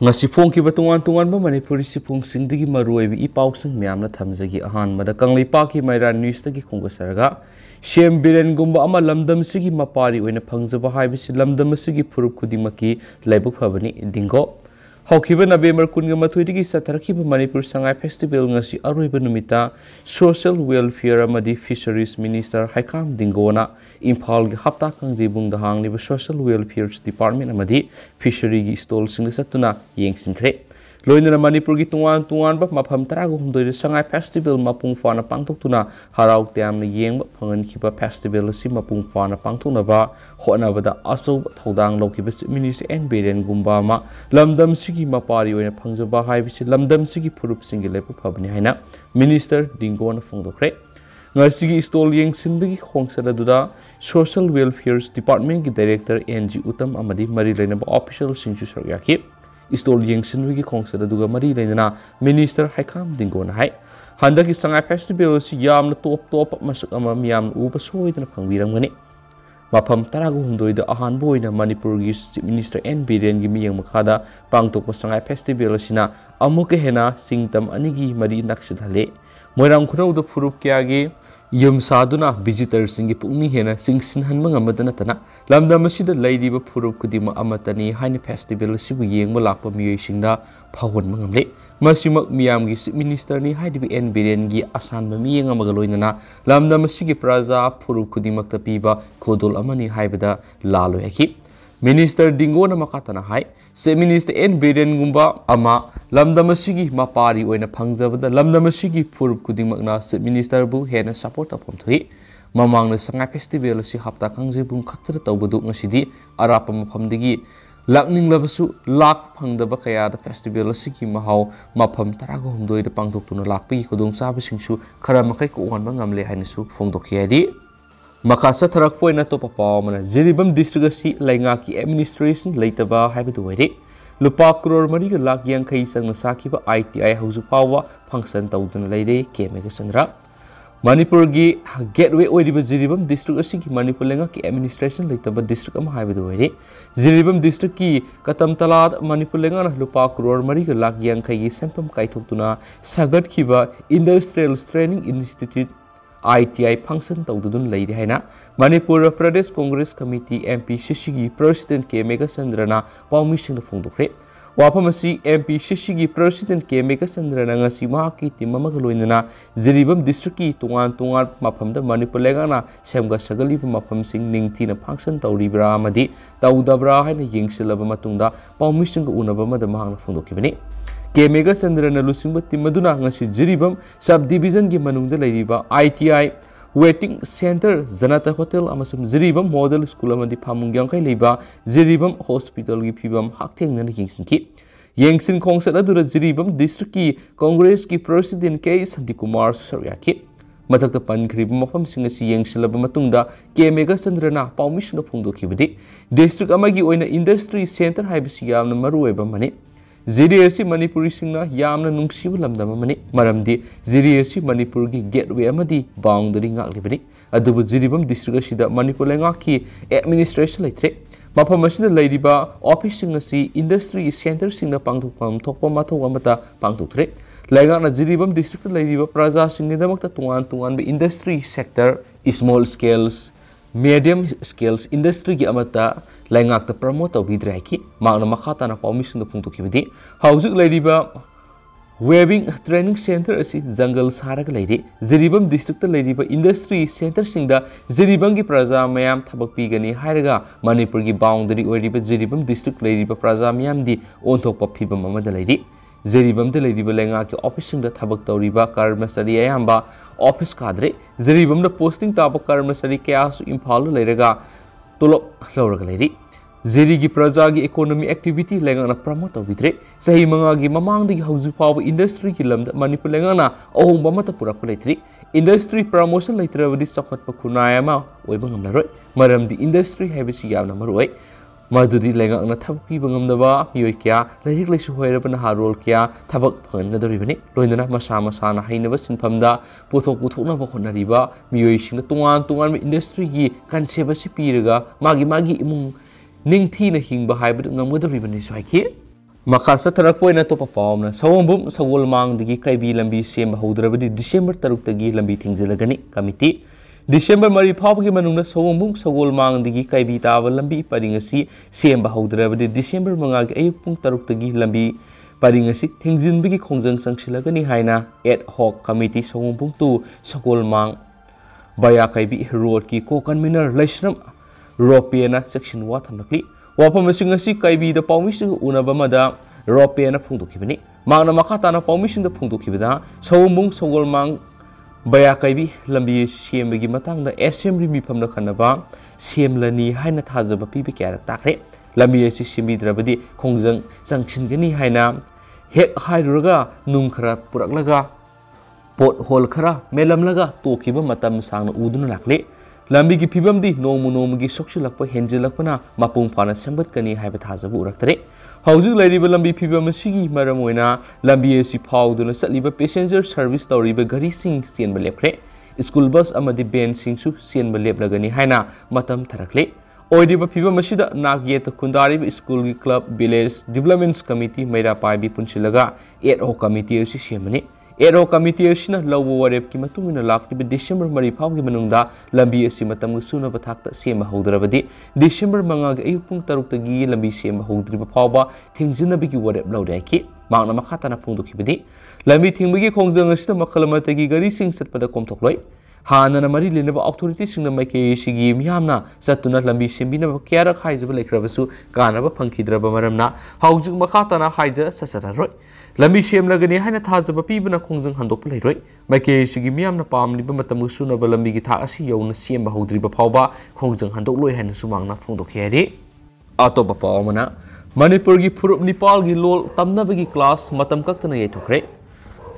ngasi phongkiba tungan manipuri sipungsingdagi maruoibi ipausing miyamna thamjagi ahanmada kanglipaki maira newsdagi khonggasaraga shem biren gumba ama lamdam sigi mapari oina phangjaba haibisi lamdam sigi phurup khudimaki laibuk phabani dingo haukiba November 18 gi satarkiba Manipur Sangai Festival ngasi aroiba numita Social Welfare amadi Fisheries Minister Haikam Dingona Imphal gi hapta kangjibung dahang liba Social Welfare Department amadi Fishery gi stall sing satuna yengsinkhre loinana Manipur gi tungan ba mapham tarago humdoi Sangai Festival mapung fana pangtoktuna harau tiamna yengba phangan khiba festival si mapung fana pangtokna ba honabada aso thodang lokiba Minister N Beren gumba ma lamdam sigi mapari oina phangjaba haibisi lamdam sigi phurup singi lepu phabni haina Minister Dingona phongdokre ngasigi stall yengsinbigi khongsada duda Social Welfare Department gi Director NG Uttam amadi mari leinaba official singsu saryaki stall yengsinbigi khongsada duga mari leina Minister Haikam Dingona hai handaki Sangai Festival si yamna top masak ama miyam uba soidana phangbiramgani mafam tarago humdoi da ahan boina Manipur gi Minister N Beren gi miyang makhada pangtokpa Sangai Festival sina amuke hena singtam anigi mari naksidhale moirang khurau da phurup kya gi yum saduna visitor singi pungni hena singsin hanmang amadana tana lamdam asida laidiba phurup kudima amatani haina festival sibu yengba lakpa miyoi singda phawon mangamle masimak miyam gi Minister ni haidibi N Beren gi asan ba miyeng amaga loinana lamdam asigi praja phurup kudimakta piba khodol amani haibada lalo yaki Minister Dingona makatana hai se Minister N Beren gumba ama lamdamashigi mapari oina phangjabada lamdamashigi phurup kudingmakna se Minister bu hena support apom thui mamangna Sangai Festival si hapta kangjebung khaktara tawbadu ngasidi arapa maphamdigi lakninglabasu lak phangdaba kayada festival asigi mahau mapham tarago humdoi da pangtoktuna lakpi khudung sabasingsu khara makai ko wanba ngamle hainasu phongdokhiyadi makasa tharak poina to papamana Jiribam district asi leingak ki administration leitaba haibadu waire lupa crore mari ga lak yang khai sang sakiba ITI hauju pawa function tawduna leire kemega sandra Manipur gi gateway oiriba Jiribam district asi ki Manipur leingak ki administration leitaba district am haibadu waire Jiribam district ki katam talat Manipur leingana lupa crore mari ga lak yang khai gi senpam kaithoktuna sagat khiba industrial training institute ITI function tawdudun leiri haina Manipur Pradesh Congress Committee MP Shishigi President K Mega Sandrana permission phongdokre wapamasi MP Shishigi President K Mega Sandrana ngasi mahaki timamaga loinana Jiribam district ki tungan maphamda Manipur legana semga sagali mafam sing ningthina function tawribra amadi tawdabra haina yengsilaba matungda permission ga unaba mada mahang phongdokibani K Mega Sandrana lusingba timaduna ngasi Jiribam subdivision gi manungda leiriba ITI waiting center Janata Hotel amasum Jiribam model school amadi phamung yangkai leiba Jiribam hospital gi phibam hakthengna yengsinki yengsin khongsat adura Jiribam district ki Congress ki President K Sandikumar Saryaki mathakta pankhriba mafam singasi yengsilaba matungda K Mega Sandrana permission phongdokhibadi district amagi oina industry center haibisi yamna maruoiba mani JDSC Manipuri singna yamna nungsibu lamdama mani maramdi JDSC Manipur gi gateway amadi boundary ngaklibani adubu Jiribam district asida Manipur leingak ki administration leitre mafam asida leiriba office singasi industry center singna pangthokpam thokpa mathok amata pangthoktre leingakna Jiribam district leiriba praja singni damakta tungan be industry sector small scales medium scales industry gi amata leingak ta promote awidrai ki magna makhata na permission da phungtokibadi haujuk leiriba weaving training center asi jungle saraga leiri Jiribam district ta leiriba industry center singda Jiribam gi praja mayam thabak pigani hairaga Manipur gi boundary oiriba Jiribam district leiriba praja mayam di onthokpa phibam amada leiri Jiribam de leiriba leingak ki office singda thabak tawriba karmasari ayamba office kadre Jiribam da posting taba karmasari kyasu imphal leiraga tolok lauraga leiri Jirigi praja gi economy activity lengana promote awidre sahi manga gi mamang digi hauju pawa industry ki lamda Manipur lengana ohongba mata pura leitri industry promotion leitrabadi sakhat pakhunaya ma oiba ngamlaroi maramdi industry habisi yamna maroi madudi lengana thapi bangamdaba miyoi kya lehik leisu hoirabana harol kya thabak phangna doribani loinana masa na hainaba sinphamda puthokna ba khonariba miyoi singna tungan industry gi concept si piraga magi imung ningthi na hingba haibadu ngamgadoribani saiki Maka satharakpoina topa paumna sawambum sawol mangdagi kaibi lambi semba haudrabadi December 3 lambi thingjalagani committee December 3 phawgi manungna sawambum sawol mangdagi kaibi taba lambi paringasi semba haudrabadi December 5 gi ayuk pung 3 lambi paringasi thingjinbigi khongjang sangsilagani haina ad hoc committee sawambum tu sawol mang baya kaibi road ki ko convener laisram ropiana section wa thamlakli wafam asing kaibi da paumising unabamada ropiana phungdokibani mangna makata na paumising da phungdokibada sawambung sawol mang baya kaibi lambi sembagi matang da assembly mifamna khanaba semlani haina thajaba pibi kyara takre lambi asi sembidrabadi khongjang sangchingani haina hek hairuraga nung khara puraklaga pot hol khara melamlaga tokiba matam sangna uduna lakle lambi ki phibam di nomu gi soksilakpa henjelakpana mapung phana sembatkani haiba thajabu uraktare hauju lairiba lambi phibam sigi maram oina lambi asi phauduna satliba passenger service tawriba gari sing sienba lepkhre school bus amadi ben singsu sienba leplagani haina matam tharakle oidiba phibam asida nagyeta khundariba school gi club village developments committee maira paibi punchilaga ad hoc committee asi semani ad hoc committee asina lawbo warep ki matungina lakliba December 3 phawgi manungda lambi asi matam suna bathakta sema haudrabadi December 5 gi ayuk pung 3 tagi lambi sema haudriba phawba thingjinabi gi warep lawdai ki mangna makhata na phungdokibadi lambi thingbagi khongjang asida makhalmatagi gari sing satpada komthokloi hana na mari lenaba authority singna maike sigi miyamna satuna lambi sembina kyarak haijaba lekrabasu kanaba phangkidraba maramna haujuk makhata na haija sasararoi lambi semlagani haina thajaba pibana khongjang handokpa leiroi maike sigi miyamna pamliba matamu sunaba lambi gi tha asi yawna semba haudriba phawba khongjang handokloi haina sumangna phongdokhiari atopa pawmana Manipur gi phurup Nepal gi lol tamnabagi class matam kaktana yaithokre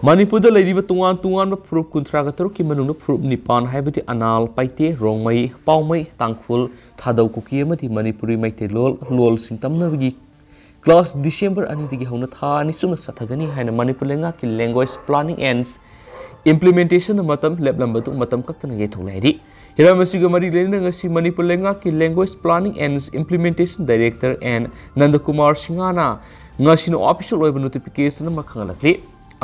Manipur da leiriba tungan ba phurup kuntraga taruk ki manungna phurup nipan haibati anal paite rongmai paumai tangful thadau kuki amati manipuri maite lol sing tamnabagi class December ani digi hauna tha ani suna sathagani haina Manipur lenga ki language planning and implementation matam leblamba tu matam kaktana yaitholairi hiramasiga mari lena ngasi Manipur lenga ki language planning and implementation director and Nandakumar Singhana ngasi no official oiba notification ma khangalakli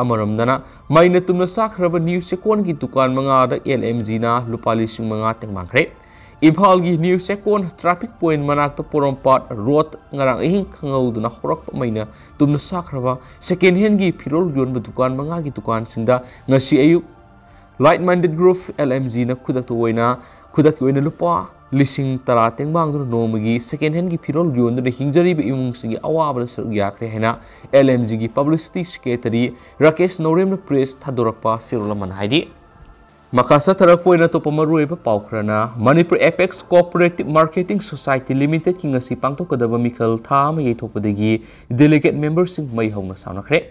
amaramdana maina tumna sakraba news second gi dukan manga da LMG na lupali sing manga tengmangkre Imphal gi news second traffic point manak ta porompat road ngarang ihing khangauduna horak maina tumna sakraba second hand gi phirol yon dukan manga gi dukan singda ngasi ayuk light minded group LMG na khudak to oina lupa lising tara tengbang du nomagi second hand gi phirol yon du hingjari bi imung singi awabala surgya khre hena LMG gi publicity secretary Rakesh Norem press thadorakpa sirulaman haidi makasa tharapoina to pamaru eba paukrana Manipur Apex Cooperative Marketing Society Limited ki ngasi pangtokadaba mikhal tha ma yeithokpadagi delegate members sing mai hongna saunakre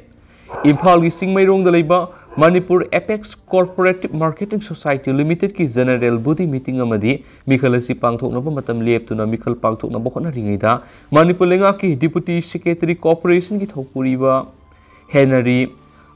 Imphal gi singmairong da leiba Manipur Apex Cooperative Marketing Society Limited ki general body meeting amadi mikhalasi pangthoknaba matam leptuna mikhal pangthoknaba khona ringaida Manipur lenga ki deputy secretary corporation ki thokpuriba Henry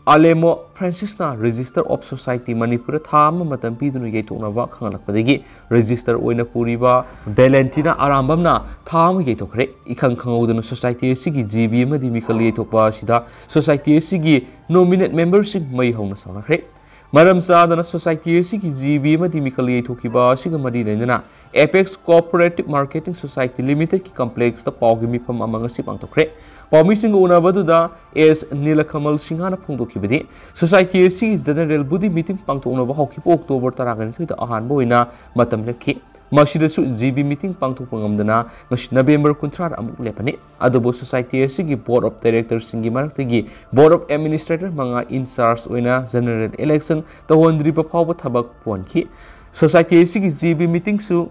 Alemo Francis na register of society Manipur thama matam pidunu yeitoknaba khangalakpadagi register oina puriba Valentina Arambamna thama yeitokre ikhang khangauduna society sigi GB amadi mikhal yeitokpa sida society sigi nominate members mai hongna saunakre maram sadana society sigi GB amadi mikhal yeitokiba siga mari lendana Apex Cooperative Marketing Society Limited ki complex ta pawgi mifam amanga sipangtokre Pamising unabaduda is Nilakamal Singhana Pungdokibadi Society si general body meeting pangtoknaba hawkipo October 12 da ahanba oina matam lepki masidasu GB meeting pangtokpangamdana ngasi November 13 amuk lepani adobo society si board of directors singi maraktagi board of administrator manga in charge oina general election tawandriba phawba thabak ponki society si GB meeting su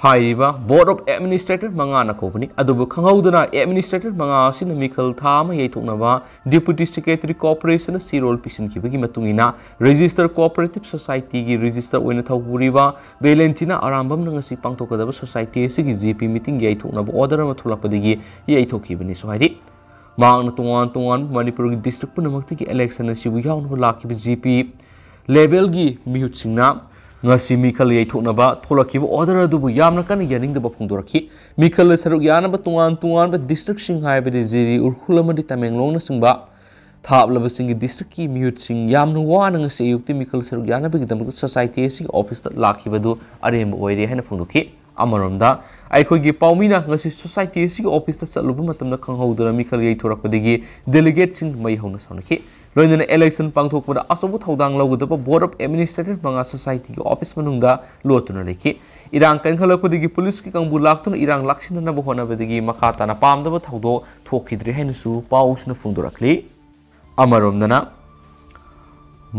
Haiba board of administrator manga na company adubu khangauduna administrator manga sina mikhal thama yeithoknaba deputy secretary corporation sirol pisin kibagi matungina register cooperative society gi register oina thawuriba Valentina Arambam ngasi pangtokadaba society sigi GP meeting yeithoknaba order ma thulapadigi yeithokibani so haidi mangna tungan Manipur district punamakti gi election asibu yawnaba lakiba GP level gi mihut singna ngasi mikhal yaithoknaba tholakhiba order adubu yamna kan yaningdaba phongdorakhi mikhal saruk yanaba tungan ba district sing haibadi jiri urkhul amadi tamenglong na singba thablaba singi district ki mute sing yamna wana ngasi ayukti mikhal saruk yanaba gidam society sing office ta lakhibadu arem oire haina phongdokhi amaromda aikogi paumina ngasi society sing office ta chaluba matamna khanghaudara mikhal yaithorakpadigi delegate sing mai hauna sonakhi loinana election pangthokpada asobu thodang lawgudaba board of administrative banga society ki office manungda lotuna lekhi irang kan khalakpadigi police ki kangbu laktuna irang laksinna ba honabadigi makhatana pamdaba thodo thokidri hainasu pausna phungdorakli amaromdana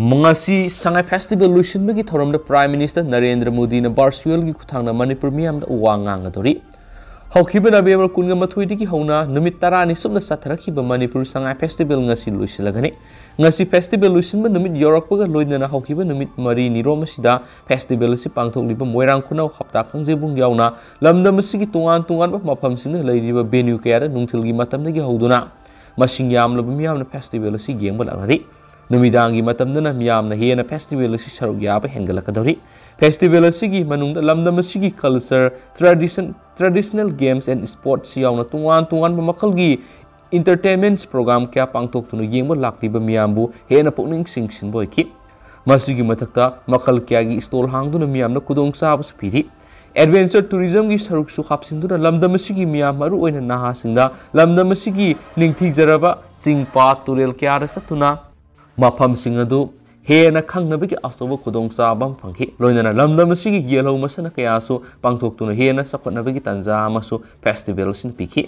mangasi sangai festival luisinbagi thoramda prime minister Narendra Modi na virtual gi kuthangna manipur miyamda uwangangadori haukiba November 12 digi hauna numit 10 ni subna satharakhiba manipur sangai festival ngasi luisilagani ngasi festival luisinba numit yorakpaga loinana haukiba numit mari ni romasida festival si pangthokliba moirang khunau hapta khangjebung yauna lamdam sigi tungan ba mafam sina leiriba venue kaya nungthilgi matamdagi hauduna masing yamlaba miyamna festival si yengba lagnari numidangi matamdana miyamna hena festival si saruk yaba hengalakadori festival asigi manungda lamdam asigi culture traditional games and sports yauna tungan ba makhalgi entertainment program kya pangtok tunu yengba lakliba miyambu hena pokning singsin boyki masigi mathakta makhal kya gi stall hangduna miyamna kudong sabas piri adventure tourism gi saruk su hapsinduna lamdam asigi miyam maru oina naha singda lamdam asigi ningthi jaraba singpa turel kya ra satuna mafam singadu hena khangnabagi asoba kudong sabam phanghi loinana lamdam asigi yelho masana kaya so pangthok tunu hena sakotnabagi tanja amasu festival sin pikhi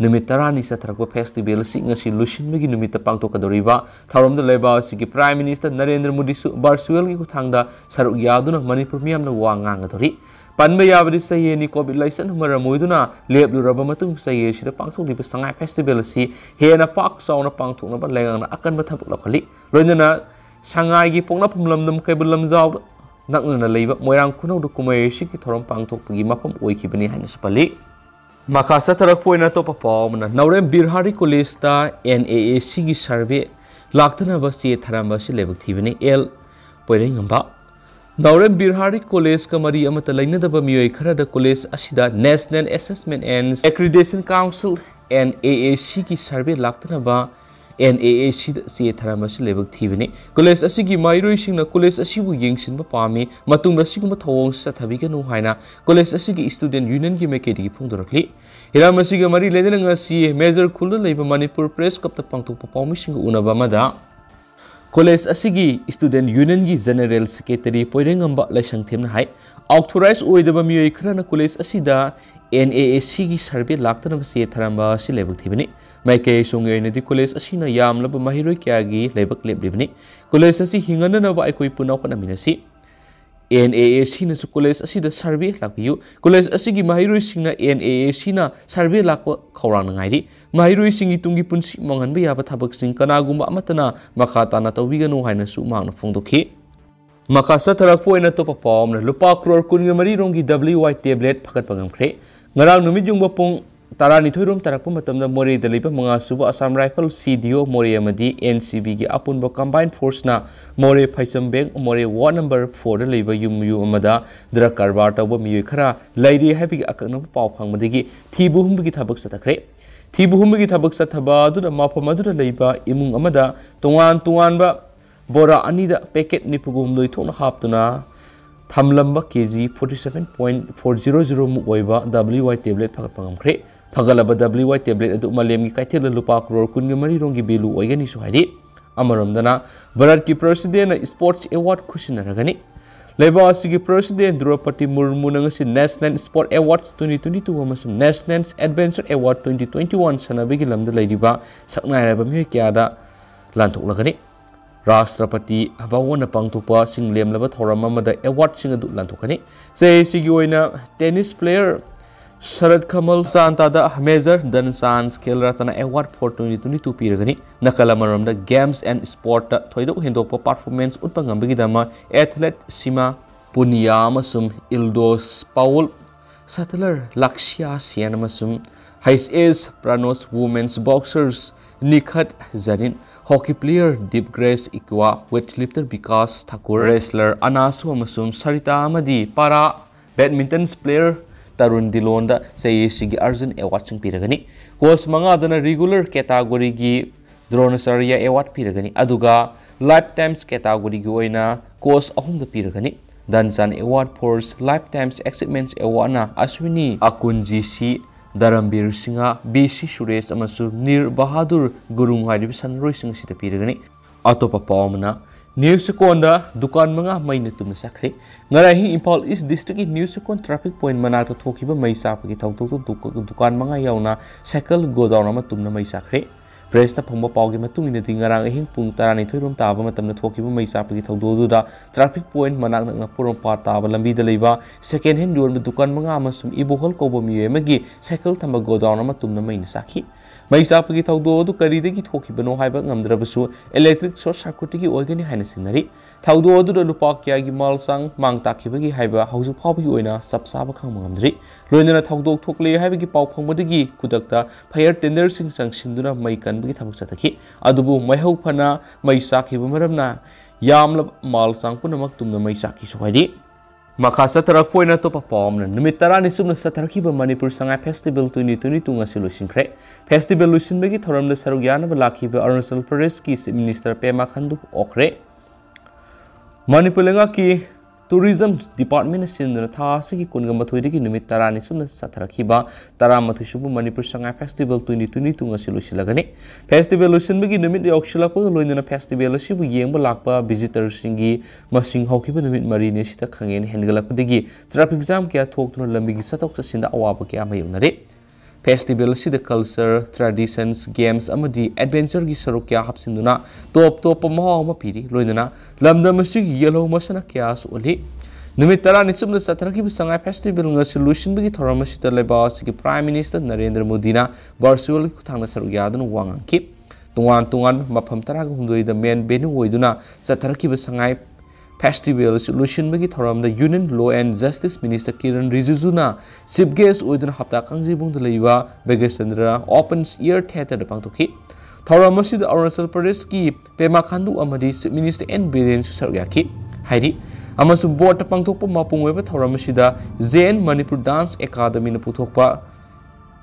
numit 10 ni satharakpa festival si ngasi lusinbagi numit pangthokadoriba tharamda leba sigi prime minister Narendra Modi su virtual gi kuthangda saruk yaduna manipur miyamna wangangadori panba yabadi saye ni covid license maramoiduna lepluraba matung saye sida pangthokliba sangai festival si hena pak sauna pangthoknaba lengangna akan bathapuk lakhali loinana sangai gi pongna phumlamdam kaibulam jaw nakna leiba moirang khunau du kumai si ki thoram pangthokpagi mafam oikhibani haina sapali makasa tarak poina to papawmna naurem birhari college ta NAAC gi survey laktana ba si tharamba si lebuk thibani l poirengamba naurem birhari college ka mari amata lainadaba miyoi khara da college asida National Assessment and Accreditation Council NAAC ki survey laktana ba NAAC si tharamba si lebuk thibani college asigi mairoi singna college asibu yengsinba pami matungda siguma thawong sathabiganu haina college asigi student union gi mekedi phungdorakli hiram asiga mari ledena ngasi major khulda leiba Manipur press cup ta pangthokpa pawmi sing unaba mada college asigi student union gi general secretary poirengamba laisang themna hai authorized oidaba miyoi khara na college asida NAAC gi survey laktana si tharamba si lebuk thibani maikei songai di college asina yamlaba mahiroi kya gi lebak leblibani college asi hingana na ba aikoi punau kana minasi NAAC na su college asida survey lakbiyu college asigi mahiroi singna NAAC na survey lakwa khawrang ngairi mahiroi singi tungi punsi manganba yaba thabak sing kanagumba amatana makhata na tawiganu haina su mangna phongdokhi makasa tarak poina to papawmna lupa crore kunga mari rongi WY tablet phakat pangamkhre ngarang numit jungba pong tarani thoirom tarakpa matamda more daliba manga suba Assam Rifle CDO more amadi NCB gi apunba combined force na more phaisam bank more ward number 4 da leiba yu amada dra karbar tawba miyoi khara lairi habi akakna paw phangmadagi thibu humbi gi thabak satakre thibu humbi gi thabak sathaba adu mafam adu leiba imung amada tungan ba bora anida packet ni pugum loi thona haptuna thamlamba kg 47.400 mu oiba WY tablet phakat pangamkhre Pagalaba WY tablet adu malem gi kaithela lupa crore kunga mari rongi belu oigani su haidi amaramdana Bharat ki president sports award khusinaragani leba asigi president Draupadi Murmu nangasi National Sport Awards 2022 amasum National Adventure Award 2021 sanabigi lamda leiriba saknairaba mi kyada lantoklagani Rashtrapati Bhawana pangthokpa sing lemlaba thoram amada award sing adu lanthokani sei sigi oina tennis player Sharad Kamal Santada Major Dansan Skill Ratana Award for 2022 piragani nakalamaramda games and sport thoidok hendokpa performance utpangambagi dama athlete Sima Punia amasum Ildos Paul Sattler Lakshya Sian amasum High Ace Pranos women's boxers Nikhat Zanin, hockey player Deep Grace Ikwa, weightlifter Vikas Thakur, wrestler Anasu amasum Sarita Amadi, para badminton player Tarun Dilonda say Sigi Arjun Award sing piragani. Host mga dana regular category gi Dronasarya Award piragani. Aduga lifetimes category gi oina course ahum da piragani. Dansan Award for Lifetime Achievements Award na Ashwini Akunji si Darambir Singha BC Suresh amasu Nir Bahadur Gurung Haribi Sanroy Singh sita piragani. Atopa paumana News Seconda Dukan mga may natum na sakri. Ngarahi Impal East District News Second Traffic Point manata thokiba may sapagi tawtok dukan mga yauna cycle go down na matum na may sakri. Press na pangba paugi matung ina tingarang ahing pung tarani thoirom taba matam na thokiba may sapagi tawdoda traffic point manak na purong pataba lambi dalaiba second hand door dukan mga amasum ibuhol ko bumiye magi cycle tamba go down na matum na may nasaki. May sapagi tawdo karida ki thokiba no haiba ngamdrabasu electric short circuit ki oigani haina sinari. Taudo adu lupa kya gi mal sang mang takiba gi haiba hausu phawbi oina sapsaba khang mangamdri loinana taudo thokle haiba gi pau phangmodagi kudakta fire tender sing sang sinduna mai kanbagi thabak chathaki adubu maihau phana mai sakhiba maramna yamla mal sang punamak tumna mai sakhi sohaidi makha satara poina to papomna numit tarani sumna satarkiba Manipur Sangai Festival 2022 ngasi losinkhre festival losinbagi thoramda sarugyan ba lakhiba Arunachal Pradesh ki Minister Pema Khandu okre Manipur leingak ki Tourism Department sinduna tha sigi kunga mathoi ki numit tarani sumna satharakhiba taramathui subu Manipur Sangai Festival 2022 ngasi losilagani festival losinbagi numit yokshilakpa loinana festival asibu yengba lakpa visitors singi masing haukiba numit mari ne sita khangen hengalakpadagi traffic jam kya thoktuna lambi gi satok sasinda awaba kya mayunare Festival sida culture, traditions, games amadi adventure gi saruk kya hapsinduna top mahaw mapiri loinana lamdam asigi yellow masana kya suli numit tarani sumna sataraki Sangai Festival nga solution bagi thoram sita leba sigi Prime Minister Narendra Modi na virtual kuthangna saruk yadun wangangki tungan mafam taraga humdoi da main venue oiduna sataraki Sangai Festival solution bagi thoram the Union Law and Justice Minister Kiran Rijiju na chief guest oiduna hapta kangjibung da leiba Begesandra Open Air Theater da pangtokhi thoram asida Arunachal Pradesh ki Pema Khandu amadi chief minister N Biren Saryaki hairi amasu board ta pangthokpa mapung oiba thoram asida Zen Manipur Dance Academy na puthokpa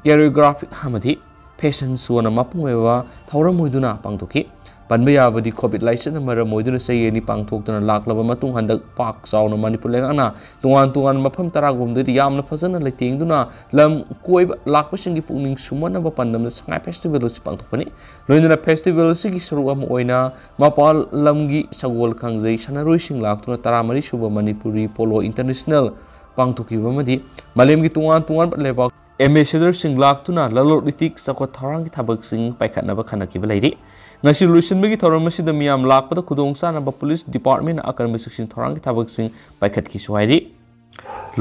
choreographic amadi fashion show na mapung oiba thoram oiduna pangtokhi Panbaya badi COVID license na mara moiduna sa yeni pangthokna laklaba matung handak pak sauna Manipur leingak tungan mafam taragum diri yamna phajana leitingduna lam koiba lakpa singi pungning sumana ba pandam Sangai Festival si pangthokpani loinana festival sigi saru am oina mapal lamgi sagol khangjai sanaroi sing laktuna taramari suba Manipuri Polo International pangthokiba madi malemgi tungan lebak ambassador sing laktuna lalor litik sakwa tharang ki thabak sing paikhatnaba khanakiba leiri ngasi losinbagi thoram asida miyam lakpada khudongsa naba police department akarmi section thorang ki thabak sing paikhat ki suhairi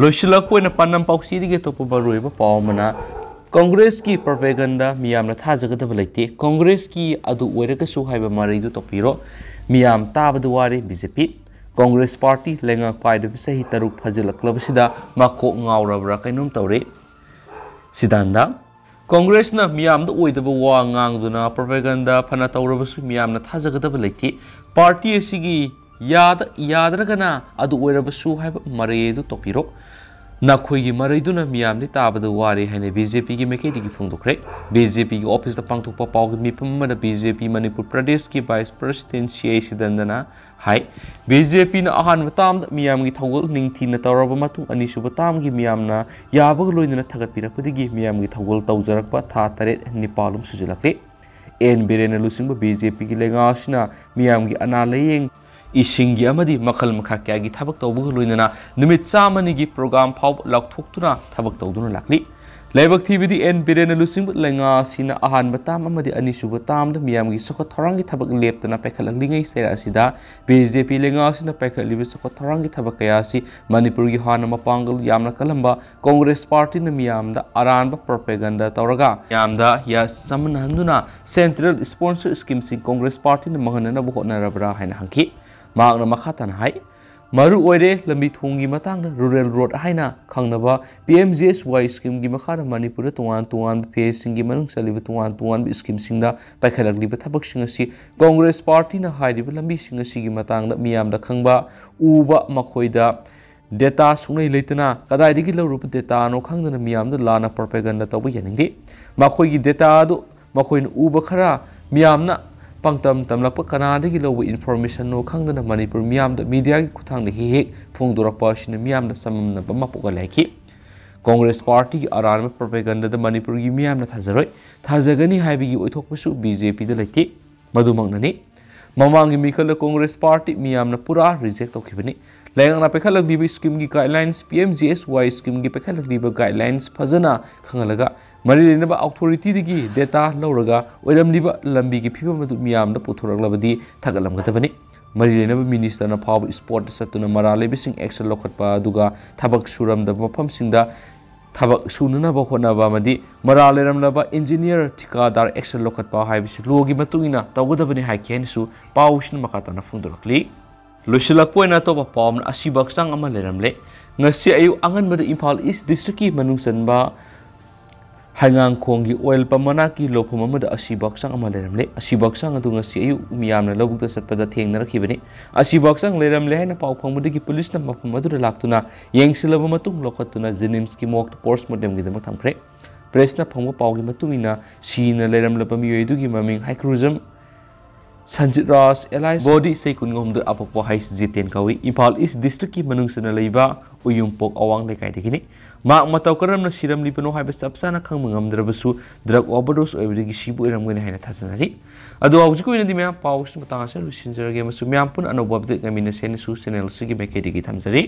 losilak poina pannam pausi dige topa baruiba pawmana Congress ki propaganda miyam na thajagadaba leite Congress ki adu oiraga su haiba maridu topiro miyam tabadu wari BJP Congress party leingak paidaba sahi taruk phajilakpasida makok ngaorabara keinom toure sidanda Congress na miyam da oidaba wa ngangduna propaganda phana tawrabasu miyam na thajagadaba leiti party asigi yadragana adu oirabasu haiba maredu topiro nakhoi mareiduna miyam ni tabada wari haine BJP gi mekedi gi phungdokre BJP gi office da pangthokpa pawgi mipum ma da BJP Manipur Pradesh ki vice president sidandana hai BJP na ahan matam miyam gi thawul ningthi na tawraba matung ani suba tam gi miyam na yabag loinana thagat pirakpadi gi miyam gi thawul tawjarakpa tha taret nipalum sujilakle en berena lusingba BJP gi lenga sina miyam gi ana layeng isingi amadi makhal makha kya gi thabak tawbu loinana numit chamani gi program phaw lakthoktura thabak tawduna lakli laibak thibidi en birena lusing lenga sina ahan batam amadi ani suba tam da miyam gi sokha thorang gi thabak leptana pekhalang lingai sera asida BJP lenga sina pekhalibi sokha thorang gi thabak kaya si Manipur gi hana mapangal yamna kalamba Congress party na miyam da aran ba propaganda tawraga yam da ya samna handuna central sponsor scheme sing Congress party na mahana na buhot na rabra haina hangki magna makhatan hai Maru oire lambi thongi matang rural road haina khangnaba PMGSY scheme gi makhara Manipur tuan phase singi manung saliba tuan scheme singda paikhalakliba thabak singasi Congress party na hairiba lambi singasi gi matang da miyam da khangba uba makhoida data sungai leitana kadai digi lawrup data no khangdana miyam da lana propaganda tawba yaningdi makhoi gi data do makhoin uba khara miyam na pangtam tamlakpa kanadagi lawa information no khangdana Manipur miyam da media gi kuthang da hek phongdorakpa sina miyam da samamna ba mapuga laiki Congress party gi aran propaganda da Manipur gi miyam na thazaroi thazagani haibi gi oithokpasu BJP da laiti madumangnani mamangi mikala Congress party miyam na pura reject tokibani laing na pekhalakliba scheme gi guidelines PMGSY scheme gi pekhalakliba guidelines phajana khangalaga mari lenaba authority digi data lawraga oiramliba lambi gi phiba madu miyam da puthoraklabadi thagalamgatabani mari lenaba minister na phaw sport satuna maralebising action lokhatpa duga thabak suram da mafam singda thabak sunana ba khonaba madi maraleramlaba engineer thikadar action lokhatpa haibisi logi matungina tawgadabani haikhen su pawshin makatana phungdorakli Lusilakpoina to pom asibak sang ama leramle ngasi ayu angan mada Imphal East district ki manungsanba hangang khongi oil pamana ki lophum amada asibak sang ama leramle asibak sang adu ngasi ayu miyamna lobukta satpada thengnarakibani asibak sang leramle haina paw phangmudagi police na mafum adu laktuna yengsilaba matung lokhatuna Jenims ki mock postmortem gi dama thamkhre press na phangwa paw gi matungina sina leramlaba miyoidu gi maming high cruisam Sanjit Ras Allies Body say kun ngom de apokpo hais jiten kawi Imphal East district ki manungsana leiba uyumpok awang lekai degini mak mataw karam na siram lipano haiba sapsana khang mangamdrabasu drug overdose oibdigi sibu iramgani haina thasanari adu awji ko inadi mya pawus matanga se lusinjarage masu myam pun anobu update ngamina sen su channel sigi mekedi gi thamjari